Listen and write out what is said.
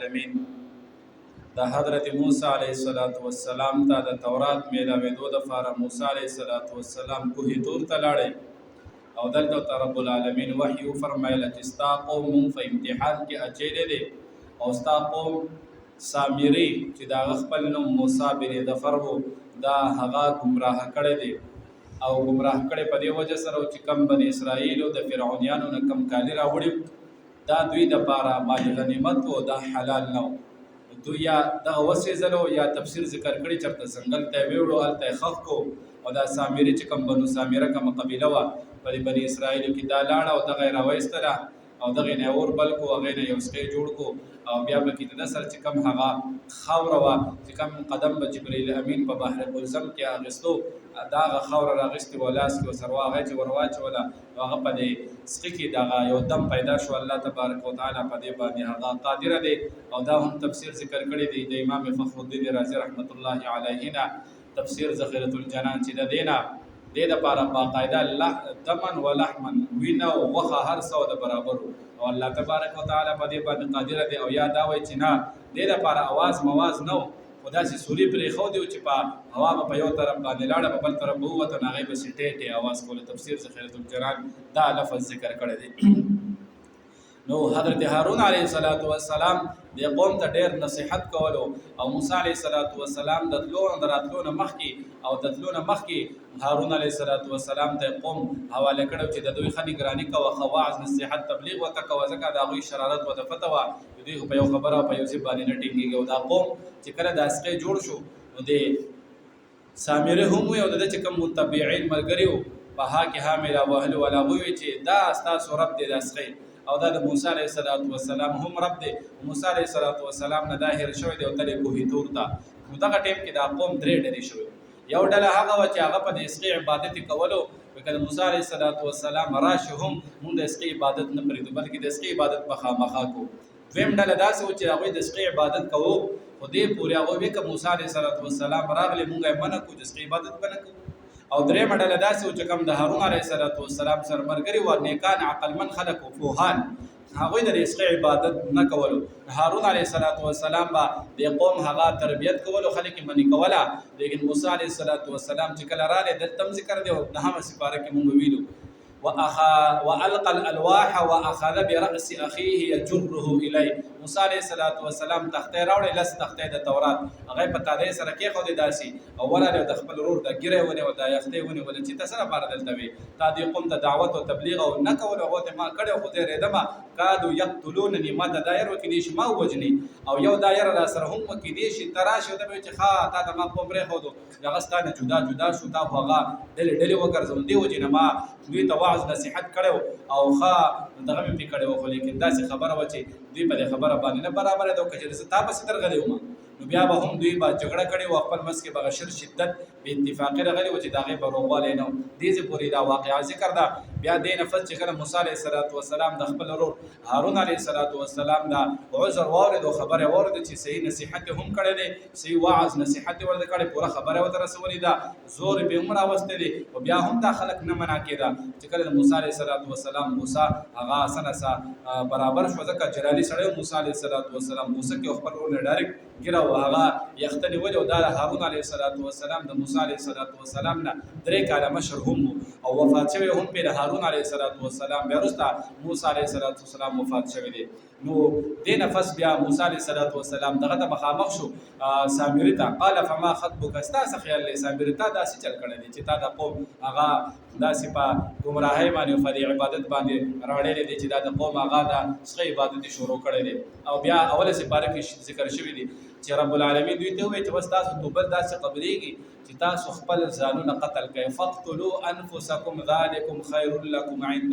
العالمین د حضرت موسی علیه السلام ته د تورات میلاوېدو دپاره موسی علیه السلام کوهي طور ته لاړی او دلته ته رب العالمین وحي وفرمیله چې ستا قوم مونږ په امتحان کې اچولی دی او ستا قوم سامري چې د هغه خپل نوم موسی بن ظفر و دا هغه ګمراه کړی دی او ګمراه کړی په دې وجه سره چې کم بني اسرائیلو د فرعونیانو نه کم کالي راوړي دا دوی دپاره باندې غنیمت و دا حلال نه و دوی یا دغه وسېزلو یا تفسیر ذکر کړي چېرته ځنګل ته یې ویوړو هلته یې ښخ کړو او دا سامري چې کوم بنو سامره کومه قبیله وه په دې بني اسرائیلو کې دا لاړه او دغه یې راویستله او دغه نه اور بل کو هغه نه یو سکه جوړ کو او بیا به کې د سر چې کم هغه خاوره وا چې کم قدم به جبرئیل امین په بحر قلزم کې اغستو دا خاوره راغستې ولاس کې وسروا هغه چې ورواچوله هغه په دې سکه کې دغه یو دم پیدا شو الله تبارک وتعالى په دې باندې هغه قادر دی او دا هم تفسیر ذکر کړی دی د امام فخر الدین رازی رحمت الله علیه نه تفسیر ذخیرۃ الجنان چې د دینه دې دپاره باقاعده دمن و لحمن وینه او غوښه هر څه د برابر او الله تبارک وتعالی په دې باندې قادر دی او یا دا وایي چې نه دې دپاره اواز مواز نه و خو داسې سوري پرېښودی و چې په هوا به په یو طرف باندې لاړه په بل طرف به ووته نو هغې بسې ټې اواز کوله تفسیر ذخیرۃ الجنان دا لفظ ذکر کړی دی نو حضرت هارون علیه السلام د قوم ته ډېر نصیحت کولو او موسی علیه السلام د تلو نه راتلو نه مخکې او د تلو نه مخکې هارون علیه السلام ته قوم حواله کړو چې د دوی ښه نګراني کوه ښه وعظ نصیحت تبلیغ ورته کوه ځکه د هغوی شرارت ورته پته وه دوی په یو خبره او په یو ځای باندې نه ټینګېږي او دا قوم چې کله د اسقې جوړ شو نو د سامري هم وي او د ده چې کوم متبعین ملګري وو په ها کې ها میلا وهلو ولا هغوی وي چې دا ستاسو رب دی د اسقې او دا د موسی علیه السلام هم رب دی موسی علیه السلام نه دا هېر شوی دی او تللی کوهي طور ته نو دغه ټیم کې دا قوم درې ډلې شوی یو ډله هغه وه چې هغه په د اسقې عبادت یې کولو که د موسی علیه السلام راشي هم مونږ د اسقې عبادت نه پرېږدو بلکې د اسقې عبادت به خامخا کوو دویم ډله داسې وه چې هغوی د اسقې عبادت کوو خو دې پورې هغوی وایي که موسی علیه السلام راغلی مونږ یې منع کړو د اسقې عبادت به نه کوو او درېیمه ډله داسې و چې کوم د هارون علیه السلام سره ملګري وه نیکان عقلمن خلک و پوهان هغوی د اسقې عبادت نه کولو هارون علیه السلام به د قوم هغه تربیت کولو خلک یې منې کوله لیکن موسی علیه السلام چې کله راغلی دلته هم ذکر دی او نهمه سپاره کې مونږ ویلو والقى الالواح واخذ براس اخيه يجره اليه موسی علیه السلام تختې راوړې لس تختې د تورات هغه په تادې سره کېښودې داسې او ورغلی د خپل ورور د ګیرې ونیو د یختې ونیولې چې ته څه لپاره دلته وې تا دې قوم ته دعوت او تبلیغ او نه کولو هغو ته ما کړی خو زه رېدمه کادو یقتلونني ما ته دایر وکړي شي ما ووجني او یو دایر را سره هم وکړي شي ته راشي ته وایي چې ښه تا ته ما قوم پرېښودو هغه ستا نه جدا شو تا خو هغه ډلې ډلې وګرځوم دې وجې نه ما دوی ته وعظ نصیحت کړی او ښه دغه مې پرې کړی و خو لیکن داسې خبره وه چې دوی په دې خبره باندې نه برابره ده او که چېرې زه تا پسې درغلی وم نو بیا به هم دوی به جګړه کړې وه خپل منځ کې به غشر شدت بې اتفاقي راغلې وه چې د هغې به روغوالی نه و دې ځای پورې دا واقعه ذکر ده بیا دې نفس چې کله موسی علیه السلام د خپل ورور هارون علیه السلام دا عذر واورېد او خبره یې واورېده چې صحیح نصیحت یې هم کړی دی صحیح وعظ نصیحت یې ورته کړی پوره خبره یې ورته رسولې ده زور یې به هم راوستی دی او بیا هم دا خلک نه منع کېده چې کله د موسی علیه السلام غوسه هغه اسنه برابر شو ځکه جلالي سړی موسی علیه السلام غوسه کې خپل ورور نه ډایرکټ ګیره و هغه یخته نیولې او دا د هارون علیه السلام د موسی علیه السلام نه 3 کاله مشر هم او وفات شوی هم پرې د هارون علیه السلام بیا وروسته موسی علیه السلام وفات شوی دی نو دې نفس بیا موسی علیه السلام دغه ته مخامخ شو سامري ته قال فما خطبک ستا څه خیال دی سامري تا داسې چل کړی دی چې تا د قوم هغه داسې په ګمراهۍ باندې او په دې عبادت باندې راوړلی دی چې دا د قوم هغه د څه عبادت یې شروع کړی دی او بیا اوله سپاره کې ذکر شوي دي چې رب العالمین دوی ته ووایي چې بس تاسو توبه داسې قبلېږي چې تاسو خپل ځانونه قتل کړئ فاقتلوا انفسکم ذلکم خیر لکم عند